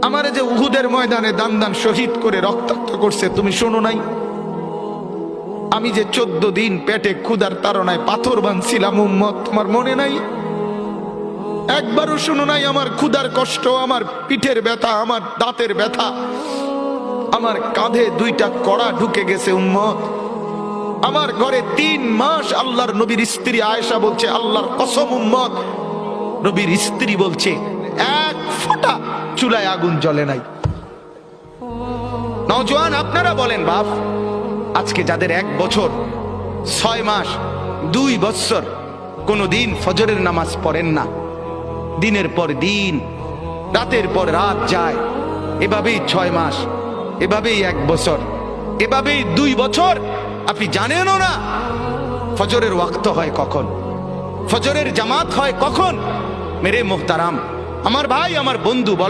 আমারে যে উহুদের ময়দানে দান দান শহীদ করে রক্তাক্ত করছে তুমি শোনো নাই? আমি যে 14 দিন পেটে ক্ষুধার তাড়নায় পাথর বাঁধছিলাম উম্মত, তোমার মনে নাই? একবারও শুনো নাই আমার ক্ষুধার কষ্ট, আমার পিঠের ব্যথা, আমার দাঁতের ব্যথা, আমার কাঁধে 2টা কড়া ঢুকে গেছে উম্মত। আমার ঘরে 3 মাস আল্লাহর নবীর স্ত্রী আয়েশা বলছে, আল্লাহর কসম উম্মত, নবীর স্ত্রী বলছে এক ফোঁটা চুলায় আগুন জ্বলে নাই। নওজোয়ান আপনারা বলেন বাপ, আজকে যাদের 1 বছর 6 মাস 2 বছর কোনদিন ফজরের নামাজ পড়েন না, দিনের পর দিন রাতের পর রাত যায়, এভাবেই 6 মাস, এভাবেই 1 বছর, এভাবেই 2 বছর, আপনি জানেনও না ফজরের ওয়াক্ত হয় কখন, ফজরের জামাত হয় কখন। মেরে মোহতারাম, আমার ভাই, আমার বন্ধু, বলো